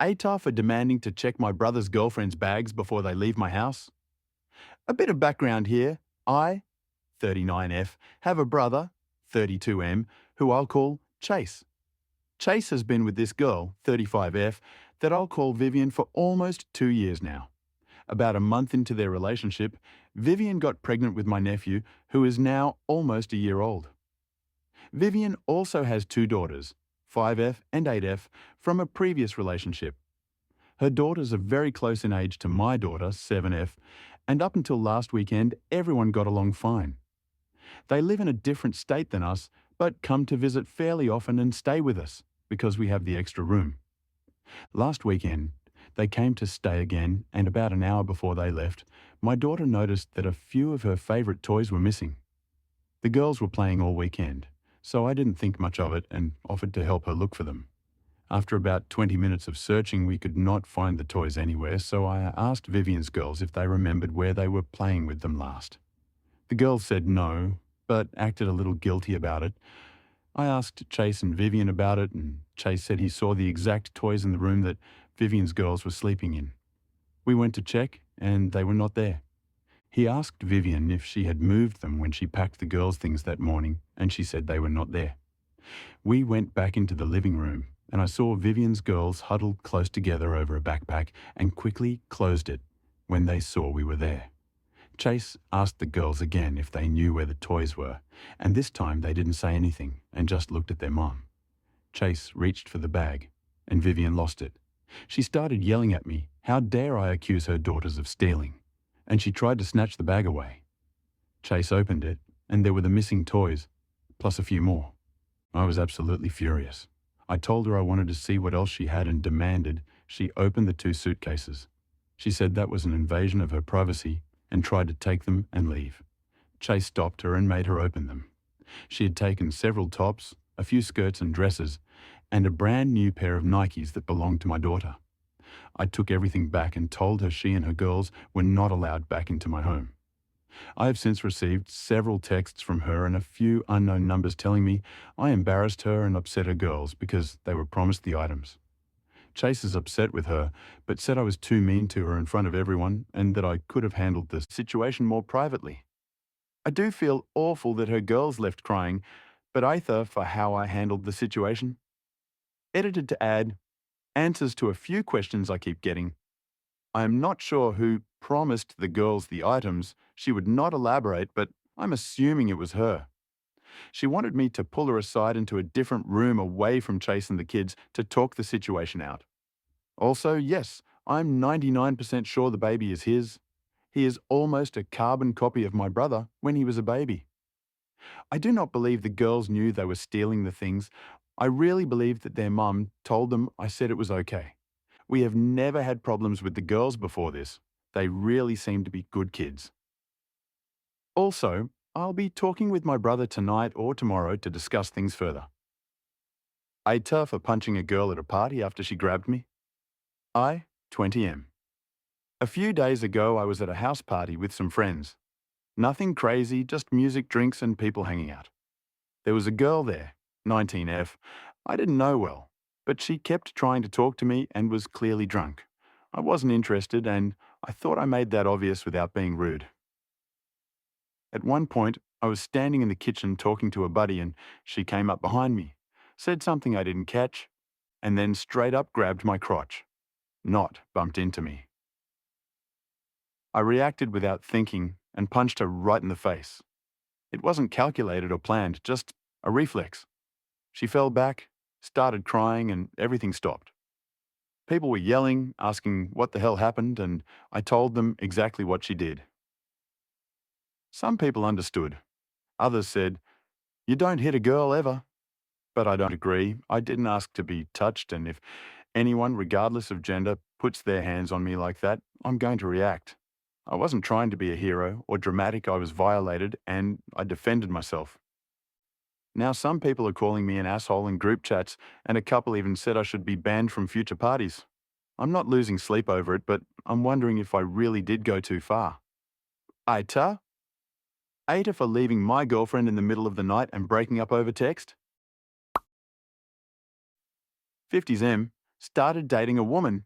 AITA for demanding to check my brother's girlfriend's bags before they leave my house. A bit of background here. I, 39F, have a brother, 32M, who I'll call Chase. Chase has been with this girl, 35F, that I'll call Vivian for almost 2 years now. About a month into their relationship, Vivian got pregnant with my nephew, who is now almost a year old. Vivian also has 2 daughters, 5F and 8F, from a previous relationship. Her daughters are very close in age to my daughter, 7F, and up until last weekend, everyone got along fine. They live in a different state than us, but come to visit fairly often and stay with us, because we have the extra room. Last weekend, they came to stay again, and about an hour before they left, my daughter noticed that a few of her favourite toys were missing. The girls were playing all weekend, so I didn't think much of it and offered to help her look for them. After about 20 minutes of searching, we could not find the toys anywhere, so I asked Vivian's girls if they remembered where they were playing with them last. The girls said no, but acted a little guilty about it. I asked Chase and Vivian about it, and Chase said he saw the exact toys in the room that Vivian's girls were sleeping in. We went to check, and they were not there. He asked Vivian if she had moved them when she packed the girls' things that morning, and she said they were not there. We went back into the living room, and I saw Vivian's girls huddled close together over a backpack and quickly closed it when they saw we were there. Chase asked the girls again if they knew where the toys were, and this time they didn't say anything and just looked at their mom. Chase reached for the bag, and Vivian lost it. She started yelling at me, how dare I accuse her daughters of stealing, and she tried to snatch the bag away. Chase opened it, and there were the missing toys, plus a few more. I was absolutely furious. I told her I wanted to see what else she had and demanded she open the 2 suitcases. She said that was an invasion of her privacy and tried to take them and leave. Chase stopped her and made her open them. She had taken several tops, a few skirts and dresses, and a brand new pair of Nikes that belonged to my daughter. I took everything back and told her she and her girls were not allowed back into my home. I have since received several texts from her and a few unknown numbers telling me I embarrassed her and upset her girls because they were promised the items. Chase is upset with her, but said I was too mean to her in front of everyone and that I could have handled the situation more privately. I do feel awful that her girls left crying, but AITA for how I handled the situation. Edited to add, answers to a few questions I keep getting. I am not sure who promised the girls the items. She would not elaborate, but I'm assuming it was her. She wanted me to pull her aside into a different room away from Chase and the kids to talk the situation out. Also, yes, I'm 99% sure the baby is his. He is almost a carbon copy of my brother when he was a baby. I do not believe the girls knew they were stealing the things. I really believe that their mum told them I said it was okay. We have never had problems with the girls before this. They really seem to be good kids. Also, I'll be talking with my brother tonight or tomorrow to discuss things further. AITA for punching a girl at a party after she grabbed me. I, 20M. A few days ago, I was at a house party with some friends. Nothing crazy, just music, drinks, and people hanging out. There was a girl there, 19F. I didn't know well, but she kept trying to talk to me and was clearly drunk. I wasn't interested, and I thought I made that obvious without being rude. At one point, I was standing in the kitchen talking to a buddy and she came up behind me, said something I didn't catch, and then straight up grabbed my crotch. Not bumped into me. I reacted without thinking and punched her right in the face. It wasn't calculated or planned, just a reflex. She fell back, started crying, and everything stopped. People were yelling, asking what the hell happened, and I told them exactly what she did. Some people understood. Others said, "You don't hit a girl ever." But I don't agree. I didn't ask to be touched, and if anyone, regardless of gender, puts their hands on me like that, I'm going to react. I wasn't trying to be a hero or dramatic. I was violated, and I defended myself. Now some people are calling me an asshole in group chats, and a couple even said I should be banned from future parties. I'm not losing sleep over it, but I'm wondering if I really did go too far. AITA? AITA for leaving my girlfriend in the middle of the night and breaking up over text? 50s M, Started dating a woman,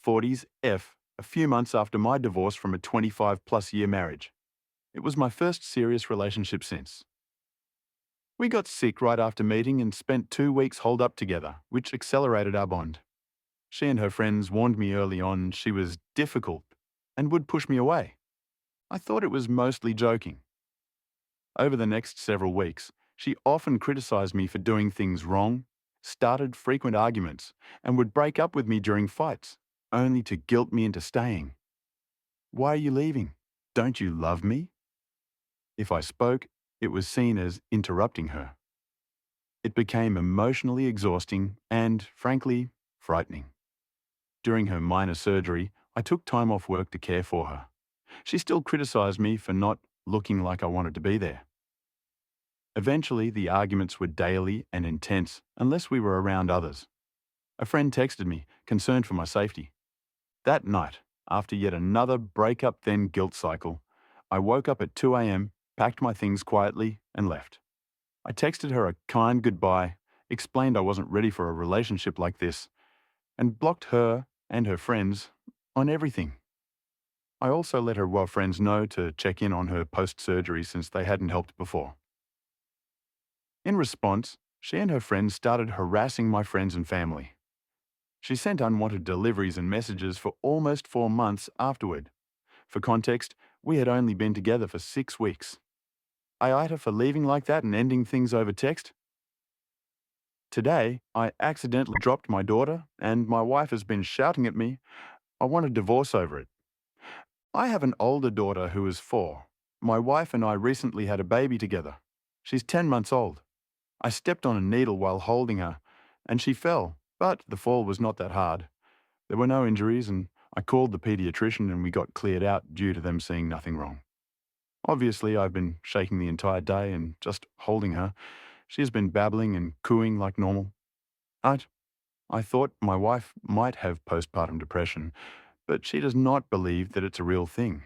40s F, a few months after my divorce from a 25-plus-year marriage. It was my first serious relationship since. We got sick right after meeting and spent 2 weeks holed up together, which accelerated our bond. She and her friends warned me early on she was difficult and would push me away. I thought it was mostly joking. Over the next several weeks, she often criticized me for doing things wrong, started frequent arguments, and would break up with me during fights, only to guilt me into staying. Why are you leaving? Don't you love me? If I spoke, it was seen as interrupting her. It became emotionally exhausting and, frankly, frightening. During her minor surgery, I took time off work to care for her. She still criticized me for not looking like I wanted to be there. Eventually, the arguments were daily and intense unless we were around others. A friend texted me, concerned for my safety. That night, after yet another breakup then guilt cycle, I woke up at 2 a.m., packed my things quietly, and left. I texted her a kind goodbye, explained I wasn't ready for a relationship like this, and blocked her and her friends on everything. I also let her well friends know to check in on her post-surgery since they hadn't helped before. In response, she and her friends started harassing my friends and family. She sent unwanted deliveries and messages for almost 4 months afterward. For context, we had only been together for 6 weeks. AITA for leaving like that and ending things over text? Today, I accidentally dropped my daughter and my wife has been shouting at me. I want a divorce over it. I have an older daughter who is 4. My wife and I recently had a baby together. She's 10 months old. I stepped on a needle while holding her, and she fell, but the fall was not that hard. There were no injuries, and I called the pediatrician and we got cleared out due to them seeing nothing wrong. Obviously, I've been shaking the entire day and just holding her. She has been babbling and cooing like normal. I thought my wife might have postpartum depression, but she does not believe that it's a real thing.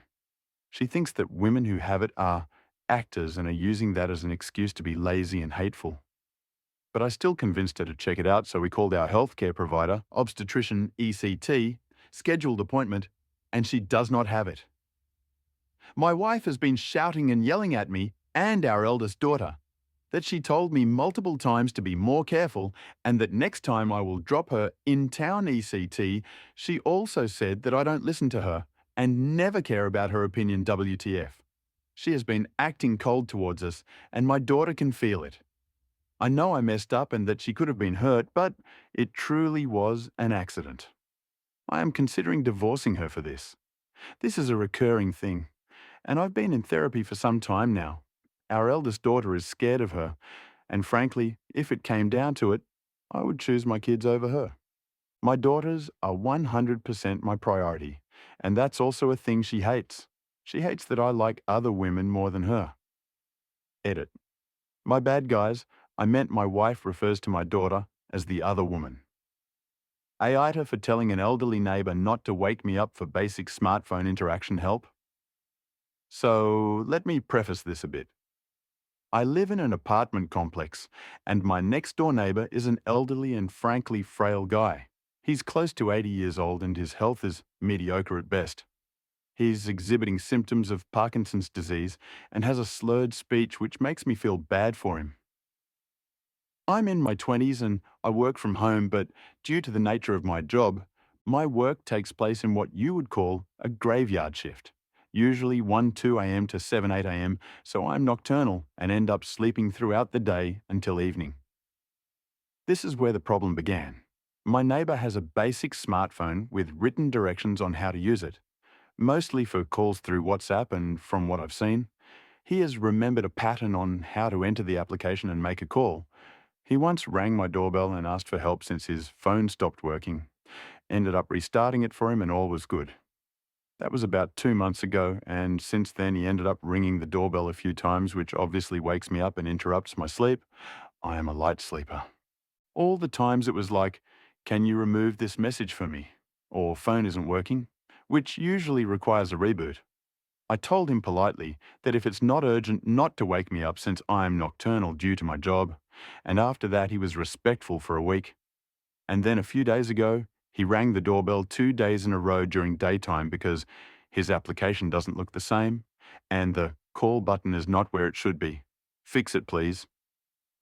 She thinks that women who have it are actors and are using that as an excuse to be lazy and hateful. But I still convinced her to check it out, so we called our healthcare provider, obstetrician ECT, scheduled appointment, and she does not have it. My wife has been shouting and yelling at me and our eldest daughter that she told me multiple times to be more careful and that next time I will drop her in-town ECT, she also said that I don't listen to her and never care about her opinion WTF. She has been acting cold towards us and my daughter can feel it. I know I messed up and that she could have been hurt, but it truly was an accident. I am considering divorcing her for this. This is a recurring thing, and I've been in therapy for some time now. Our eldest daughter is scared of her, and frankly, if it came down to it, I would choose my kids over her. My daughters are 100% my priority, and that's also a thing she hates. She hates that I like other women more than her. Edit. My bad, guys. I meant my wife refers to my daughter as the other woman. AITA for telling an elderly neighbor not to wake me up for basic smartphone interaction help. So let me preface this a bit. I live in an apartment complex, and my next-door neighbor is an elderly and frankly frail guy. He's close to 80 years old and his health is mediocre at best. He's exhibiting symptoms of Parkinson's disease and has a slurred speech which makes me feel bad for him. I'm in my 20s and I work from home, but due to the nature of my job, my work takes place in what you would call a graveyard shift, usually 1-2 a.m. to 7-8 a.m., so I'm nocturnal and end up sleeping throughout the day until evening. This is where the problem began. My neighbor has a basic smartphone with written directions on how to use it, mostly for calls through WhatsApp, and from what I've seen, he has remembered a pattern on how to enter the application and make a call. He once rang my doorbell and asked for help since his phone stopped working. Ended up restarting it for him and all was good. That was about 2 months ago, and since then he ended up ringing the doorbell a few times, which obviously wakes me up and interrupts my sleep. I am a light sleeper. All the times it was like, "Can you remove this message for me?" or "Phone isn't working," which usually requires a reboot. I told him politely that if it's not urgent not to wake me up since I am nocturnal due to my job, and after that he was respectful for a week. And then a few days ago, He rang the doorbell 2 days in a row during daytime because his application doesn't look the same and the call button is not where it should be. Fix it, please.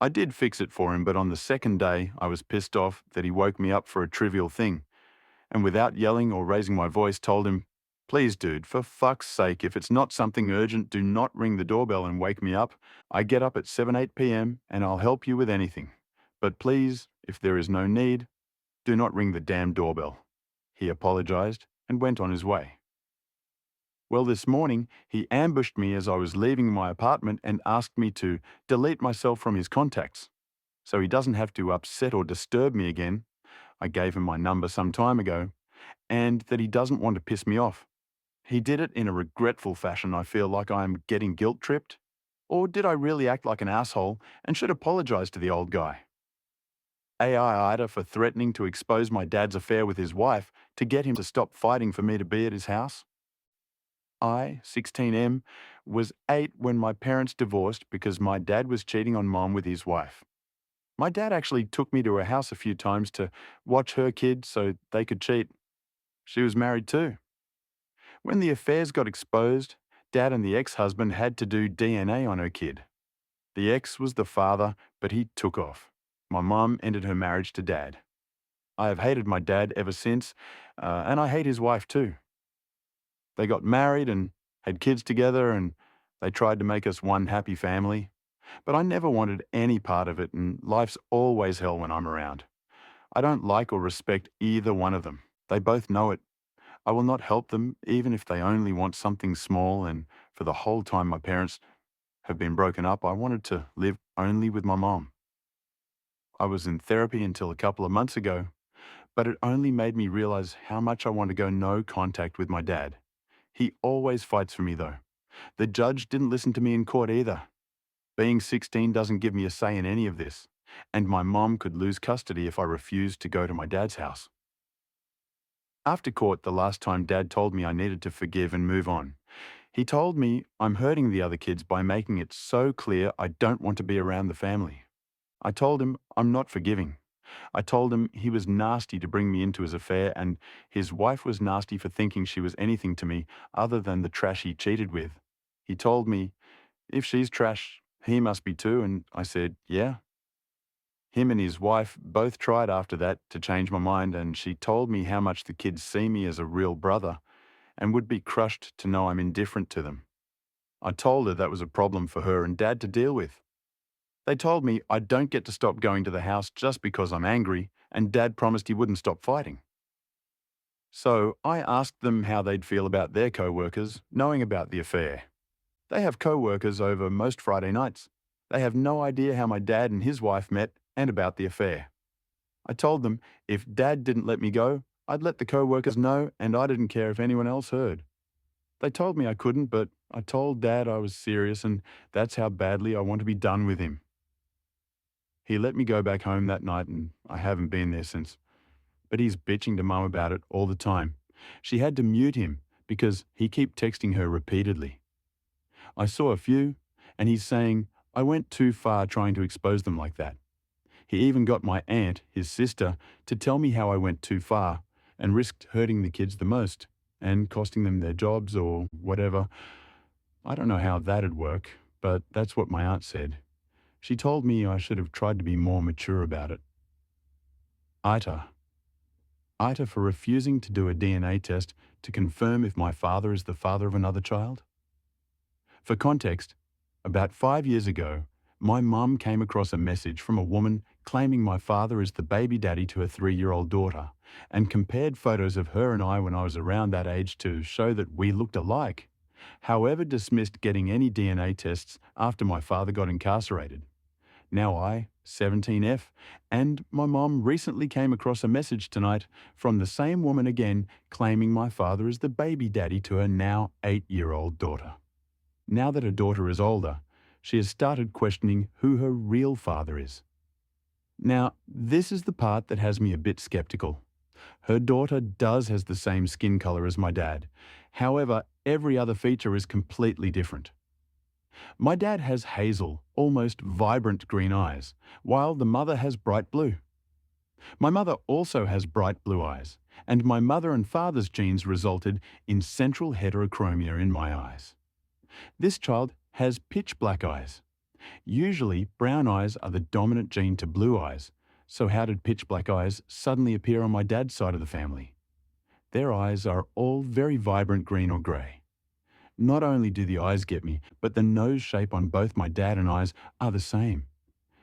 I did fix it for him, but on the second day, I was pissed off that he woke me up for a trivial thing, and without yelling or raising my voice, told him, "Please, dude, for fuck's sake, if it's not something urgent, do not ring the doorbell and wake me up. I get up at 7, 8 p.m. and I'll help you with anything. But please, if there is no need, do not ring the damn doorbell." He apologized and went on his way. Well, this morning, he ambushed me as I was leaving my apartment and asked me to delete myself from his contacts, so he doesn't have to upset or disturb me again. I gave him my number some time ago, and that he doesn't want to piss me off. He did it in a regretful fashion. I feel like I am getting guilt-tripped. Or did I really act like an asshole and should apologize to the old guy? AITA for threatening to expose my dad's affair with his wife to get him to stop fighting for me to be at his house? I, 16M, was 8 when my parents divorced because my dad was cheating on mom with his wife. My dad actually took me to her house a few times to watch her kids so they could cheat. She was married too. When the affairs got exposed, Dad and the ex-husband had to do DNA on her kid. The ex was the father, but he took off. My mum ended her marriage to Dad. I have hated my dad ever since, and I hate his wife too. They got married and had kids together, and they tried to make us one happy family. But I never wanted any part of it, and life's always hell when I'm around. I don't like or respect either one of them. They both know it. I will not help them, even if they only want something small, and for the whole time my parents have been broken up, I wanted to live only with my mom. I was in therapy until a couple of months ago, but it only made me realize how much I want to go no contact with my dad. He always fights for me though. The judge didn't listen to me in court either. Being 16 doesn't give me a say in any of this, and my mom could lose custody if I refused to go to my dad's house. After court the last time Dad told me I needed to forgive and move on, he told me I'm hurting the other kids by making it so clear I don't want to be around the family. I told him I'm not forgiving. I told him he was nasty to bring me into his affair and his wife was nasty for thinking she was anything to me other than the trash he cheated with. He told me, if she's trash, he must be too, and I said, yeah. Him and his wife both tried after that to change my mind, and she told me how much the kids see me as a real brother and would be crushed to know I'm indifferent to them. I told her that was a problem for her and Dad to deal with. They told me I don't get to stop going to the house just because I'm angry, and Dad promised he wouldn't stop fighting. So I asked them how they'd feel about their co-workers knowing about the affair. They have co-workers over most Friday nights. They have no idea how my dad and his wife met and about the affair. I told them if Dad didn't let me go, I'd let the co-workers know and I didn't care if anyone else heard. They told me I couldn't, but I told Dad I was serious and that's how badly I want to be done with him. He let me go back home that night and I haven't been there since. But he's bitching to Mum about it all the time. She had to mute him because he kept texting her repeatedly. I saw a few, and he's saying, I went too far trying to expose them like that. He even got my aunt, his sister, to tell me how I went too far and risked hurting the kids the most and costing them their jobs or whatever. I don't know how that'd work, but that's what my aunt said. She told me I should have tried to be more mature about it. AITA. AITA for refusing to do a DNA test to confirm if my father is the father of another child. For context, about 5 years ago, my mum came across a message from a woman claiming my father is the baby daddy to her 3-year-old daughter and compared photos of her and I when I was around that age to show that we looked alike. However, dismissed getting any DNA tests after my father got incarcerated. Now I, 17F, and my mom recently came across a message tonight from the same woman again claiming my father is the baby daddy to her now 8-year-old daughter. Now that her daughter is older, she has started questioning who her real father is. Now, this is the part that has me a bit skeptical. Her daughter does has the same skin color as my dad. However, every other feature is completely different. My dad has hazel, almost vibrant green eyes, while the mother has bright blue. My mother also has bright blue eyes, And my mother and father's genes resulted in central heterochromia in my eyes. This child has pitch black eyes. Usually, brown eyes are the dominant gene to blue eyes, so how did pitch black eyes suddenly appear on my dad's side of the family? Their eyes are all very vibrant green or grey. Not only do the eyes get me, but the nose shape on both my dad and eyes are the same.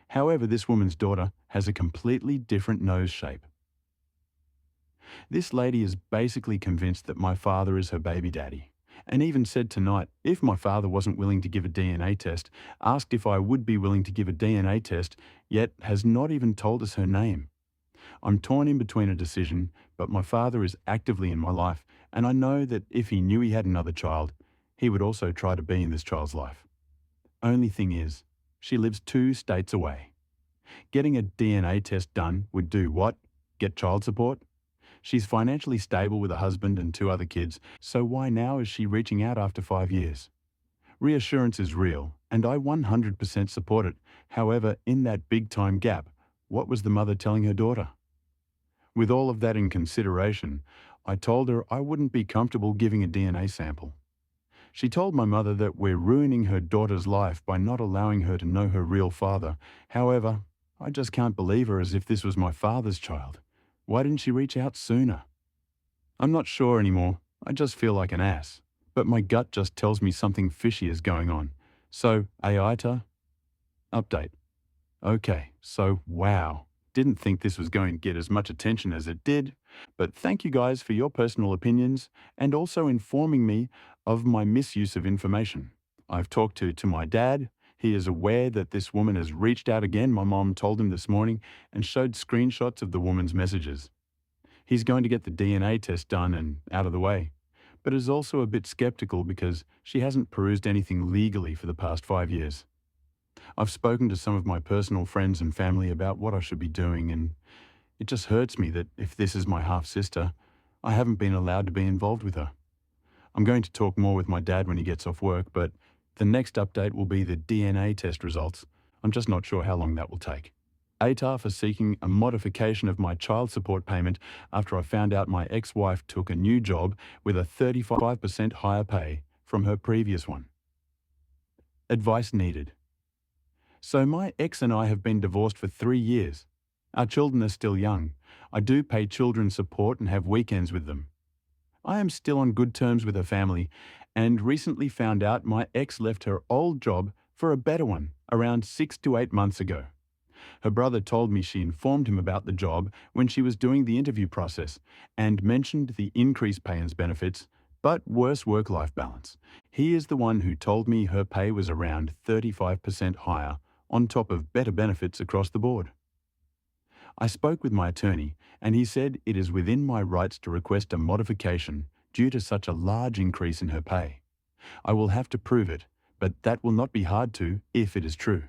However, this woman's daughter has a completely different nose shape. This lady is basically convinced that my father is her baby daddy, and even said tonight if my father wasn't willing to give a DNA test, asked if I would be willing to give a DNA test, yet has not even told us her name. I'm torn in between a decision, but my father is actively in my life, and I know that if he knew he had another child, he would also try to be in this child's life. Only thing is, she lives 2 states away. Getting a DNA test done would do what? Get child support? She's financially stable with a husband and 2 other kids, so why now is she reaching out after 5 years? Reassurance is real, and I 100% support it. However, in that big-time gap, what was the mother telling her daughter? With all of that in consideration, I told her I wouldn't be comfortable giving a DNA sample. She told my mother that we're ruining her daughter's life by not allowing her to know her real father. However, I just can't believe her as if this was my father's child. Why didn't she reach out sooner? I'm not sure anymore. I just feel like an ass. But my gut just tells me something fishy is going on. So, AITA? Update. Okay, so wow. Didn't think this was going to get as much attention as it did, but thank you guys for your personal opinions and also informing me of my misuse of information. I've talked to my dad. He is aware that this woman has reached out again, my mom told him this morning, and showed screenshots of the woman's messages. He's going to get the DNA test done and out of the way, but is also a bit skeptical because she hasn't perused anything legally for the past 5 years. I've spoken to some of my personal friends and family about what I should be doing, and it just hurts me that if this is my half-sister, I haven't been allowed to be involved with her. I'm going to talk more with my dad when he gets off work, but the next update will be the DNA test results. I'm just not sure how long that will take. AITA for seeking a modification of my child support payment after I found out my ex-wife took a new job with a 35% higher pay from her previous one. Advice needed. So my ex and I have been divorced for 3 years. Our children are still young. I do pay children's support and have weekends with them. I am still on good terms with her family and recently found out my ex left her old job for a better one around 6 to 8 months ago. Her brother told me she informed him about the job when she was doing the interview process and mentioned the increased pay and benefits, but worse work-life balance. He is the one who told me her pay was around 35% higher on top of better benefits across the board. I spoke with my attorney and he said it is within my rights to request a modification due to such a large increase in her pay. I will have to prove it, but that will not be hard to if it is true.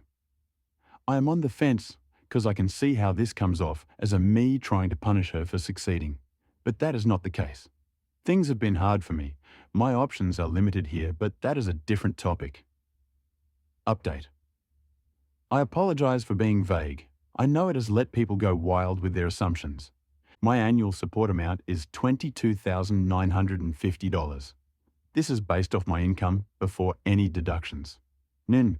I am on the fence because I can see how this comes off as a me trying to punish her for succeeding, but that is not the case. Things have been hard for me. My options are limited here, but that is a different topic. Update. I apologize for being vague. I know it has let people go wild with their assumptions. My annual support amount is $22,950. This is based off my income before any deductions. NIN.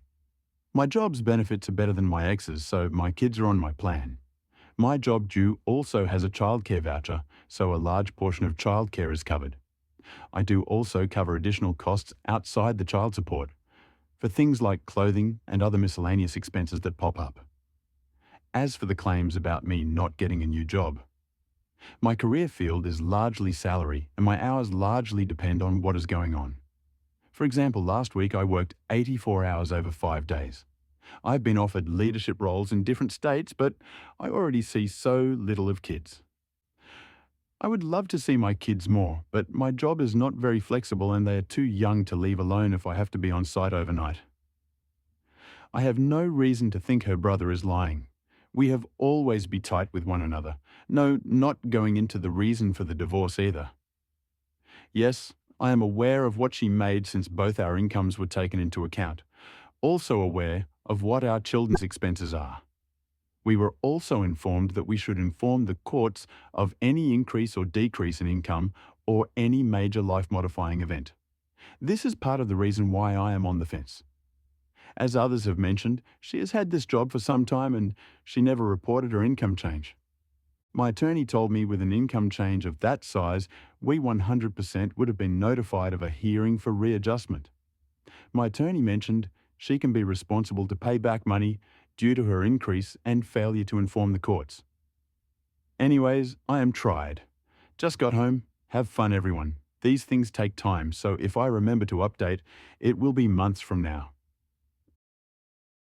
My job's benefits are better than my ex's, so my kids are on my plan. My job due also has a childcare voucher, so a large portion of childcare is covered. I do also cover additional costs outside the child support, for things like clothing and other miscellaneous expenses that pop up. As for the claims about me not getting a new job, my career field is largely salary and my hours largely depend on what is going on. For example, last week I worked 84 hours over 5 days. I've been offered leadership roles in different states, but I already see so little of kids. I would love to see my kids more, but my job is not very flexible and they are too young to leave alone if I have to be on site overnight. I have no reason to think her brother is lying. We have always been tight with one another. No, not going into the reason for the divorce either. Yes, I am aware of what she made since both our incomes were taken into account. Also aware of what our children's expenses are. We were also informed that we should inform the courts of any increase or decrease in income or any major life-modifying event. This is part of the reason why I am on the fence. As others have mentioned, she has had this job for some time and she never reported her income change. My attorney told me with an income change of that size, we 100% would have been notified of a hearing for readjustment. My attorney mentioned she can be responsible to pay back money due to her increase and failure to inform the courts. Anyways, I am tried. Just got home. Have fun, everyone. These things take time, so if I remember to update, it will be months from now.